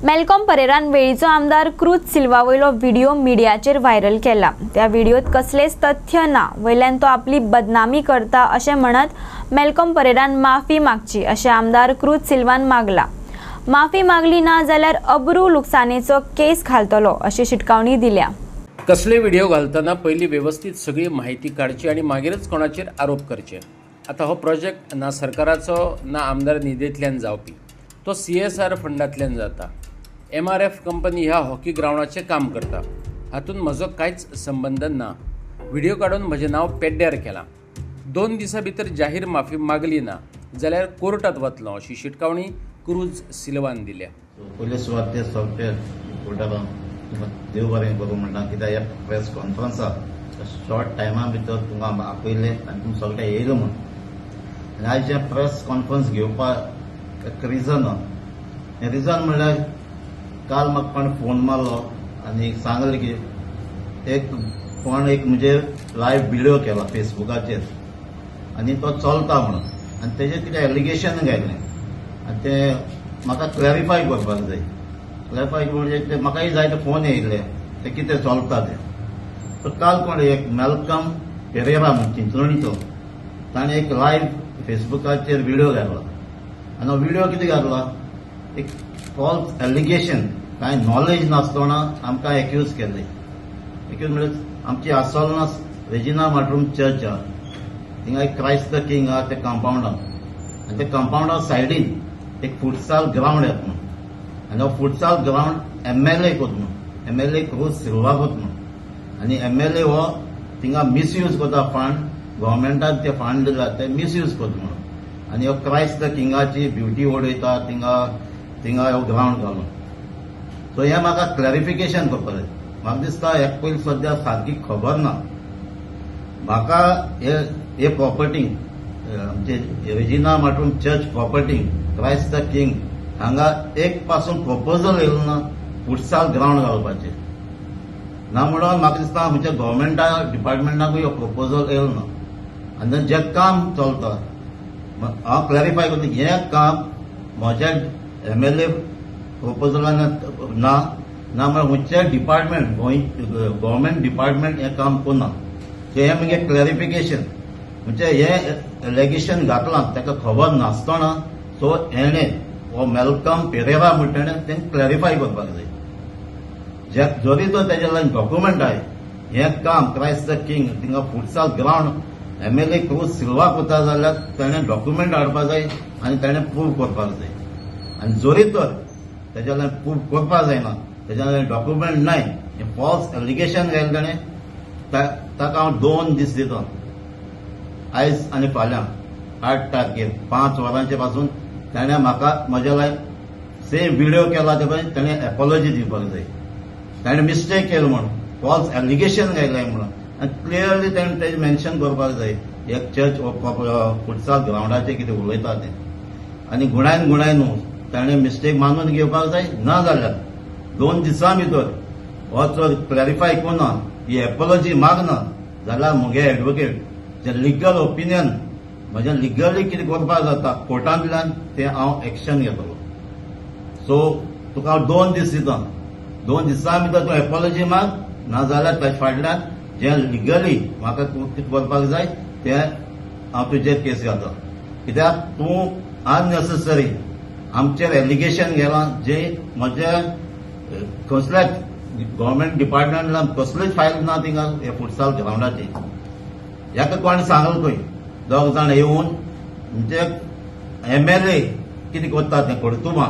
Malcolm परेरान वेळीचो आमदार cruise सिल्वा वयलो video मिडियाचेर व्हायरल केला। त्या व्हिडिओत कसलेच तथ्य ना, वयल्यान तो आपली बदनामी करता अशें म्हणत मेलकॉम परेरान माफी मागची अशें आमदार क्रूज सिल्वान मागला। माफी मागली ना जाल्यार अब्रू लुकसाणेचो केस घालतलो अशी शिटकावणी दिल्या। कसले व्हिडिओ घालतना पयली व्यवस्थित सगळी माहिती काडची आणि मागीरच कोणाचेर आरोप करचे। आता हो प्रोजेक्ट ना सरकाराचो ना आमदार निधींतल्यान जावपी, तो CSR फंडांतल्यान जाता। MRF कंपनी ह्या हॉकी ग्राउंडाचें काम करता, हातूंत म्हजो कांयच संबंध ना। व्हिडिओ काडून म्हजें नांव पेड्ड्यार केलां। 2 दिसां भितर जाहीर माफी मागली ना जाल्यार कोर्टात वतलो अशी शिटकावणी क्रूज सिल्वान दिल्या। पयले सुवात ते सॉफ्टवेअर कोर्टान देव बरें करूं म्हणटा, कित्याक ह्या प्रेस कॉन्फरन्साक शॉर्ट टायमा भितर तुमकां आपयलें आनी तुमी सगळे येयलो म्हण। आनी आयज जे प्रेस कॉन्फरन्स घेवपाक एक रिजन हें रिजन म्हणल्यार काल म्हाका कोण फोन मारलो आनी सांगलें की एक म्हणजे लायव्ह व्हिडिओ केला फेसबुकाचेर आनी तो चलता म्हणून, आनी तेजेर कितें एलिगेशन घायलें आनी तें म्हाका क्लॅरिफाय करपाक जाय। क्लॅरिफाय म्हणजे ते म्हाकाय जाय ते फोन येयले ते कितें चलता तें। सो काल कोण एक मेलकॉम पेरेरा म्हणून चिंचोणीचो ताणें एक लायव्ह फेसबुकाचेर व्हिडिओ घातला आनी हो व्हिडिओ कितें घातला, एक फॉल्स एलिगेशन, कांय नॉलेज नासतना आमकां एक्यूज केल्लें। एक्यूज म्हणजे आमची आसोलनास रेजिना मार्टूम चर्च आहा, थिंगा एक क्रायस्ट द किंग आहा ते कंपाउंडान, आनी ते कंपाउंडा सायडीन एक फुटसाल ग्राउंड येता म्हणून, आनी हो फुटसाल ग्राउंड MLA कोत म्हणून, MLA क्रूज सिल्वा कोत म्हणून, आनी MLA हो थिंगा मिसयूज कोता फंड, गव्हर्मेंटान ते फंड दिला ते मिसयूज कोत म्हणून, आनी हो क्रायस्ट द किंगाची ब्युटी उडयता थिंगा हो ग्राउंड घालून। सो हें म्हाका क्लॅरिफिकेशन करपाक जाय। म्हाका दिसता एक पयलीं सद्या सारकी खबर ना म्हाका हे प्रॉपर्टी आमचे Regina Martyrum church property Christ the king हांगा एक पासून प्रपोजल येयलो ना फुटसाल ग्राउंड घालपाचें ना, म्हणून म्हाका दिसता म्हणजे गव्हर्मेंटा डिपार्टमेंटाकूय हो प्रपोजल येयलो ना। आनी जें काम चलता हांव क्लॅरिफाय करता, हें काम म्हज्या MLA प्रपोजलान ना म्हळ्यार खंयचे डिपार्टमेंट गव्हर्मेंट डिपार्टमेंट हें काम करना। सो हें म्हगे क्लॅरिफिकेशन, म्हणजे हें एलिगेशन घातलां ताका खबर नासतना सो हेणें हो मेलकॉम पेरेरा म्हणटा तें क्लॅरिफाय करपाक जाय। जरी तो तेजे लागीं डॉक्युमेंट आय हें काम क्रायस्ट द किंग थिंगा फुटसाल ग्राउंड MLA क्रूज सिल्वा करता जाल्यार ताणें डॉक्युमेंट हाडपाक जाय आनी ताणें प्रूव करपाक जाय। आनी जरी तर तेज्या लागीं प्रूव करपाक जायना, तेज्या लागीं डॉक्युमेंट नाय, हें फॉल्स एलिगेशन घायलें ताणें, ताका हांव 2 दीस दितां, आयज आनी फाल्यां 8 तारखेर 5 वरांचे पासून ताणें म्हाका म्हज्या लागीं सेम व्हिडिओ केला ते पळय ताणें एपॉलॉजी दिवपाक जाय। ताणें मिस्टेक केलो म्हणून, फॉल्स एलिगेशन घायलें म्हणून, आनी क्लियरली ताणें तेजें मेन्शन करपाक जाय एक चर्च फुटसाल ग्राउंडाचेर कितें उलयता तें, आनी गुणायन ताणें मिस्टेक मानून घेवपाक जाय। ना जाल्यार 2 दिसां भितर हो जर क्लॅरिफाय करना, ही एपॉलॉजी मागना जाल्यार म्हगे एडवोकेट जे लिगल ओपिनियन म्हजें लिगली कितें करपाक जाता कोर्टांतल्यान तें हांव एक्शन घेतलो। सो तुका हांव 2 दीस दितां, 2 दिसां भितर तूं एपॉलॉजी माग, ना जाल्यार ताचे फाटल्यान जें लिगली म्हाका कितें करपाक जाय तें हांव तुजेर केस घालतां। कित्याक तूं अननेसेसरी आमचेर एलिगेशन घालां जे म्हजे कसल्याच गव्हर्मेंट डिपार्टमेंटान कसलीच फायल ना थिंगा हे फुटसाल ग्राउंडाची। हेका कोणी सांगलें पळय 2 जाण येवन म्हणजे MLA कितें करता तें कोर्तुमा,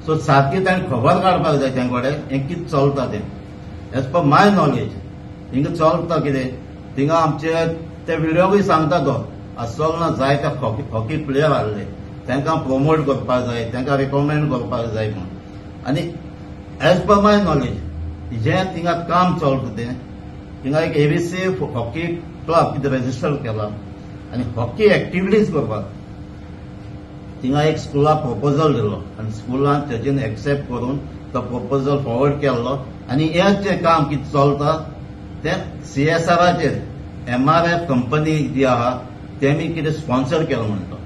सो सारकी ताणें खबर काडपाक जाय तें कडेन हें कितें चलता तें। एज पर माय नॉलेज हिंगा चलता कितें, थिंगा आमचे ते व्हिडिओकूय सांगता तो आसोलना जायते हॉकी प्लेयर आहले तांकां प्रमोट करपाक जाय, तांकां रिकमेंड करपाक जाय म्हणून। आनी एज पर माय नॉलेज जें थिंगा काम चलता तें थिंगा एक ABC हॉकी क्लब कितें रेजिस्टर केला आनी हॉकी एक्टिविटीज करपाक थिंगा एक स्कुलाक प्रपोजल दिलो आनी स्कुलान तेजेन एक्सेप्ट करून तो प्रपोजल फॉरवर्ड केल्लो आनी हें जें काम कितें चलता तें CSRचेर MRF कंपनी जी आहा तेमी कितें स्पॉन्सर केलो म्हणटा।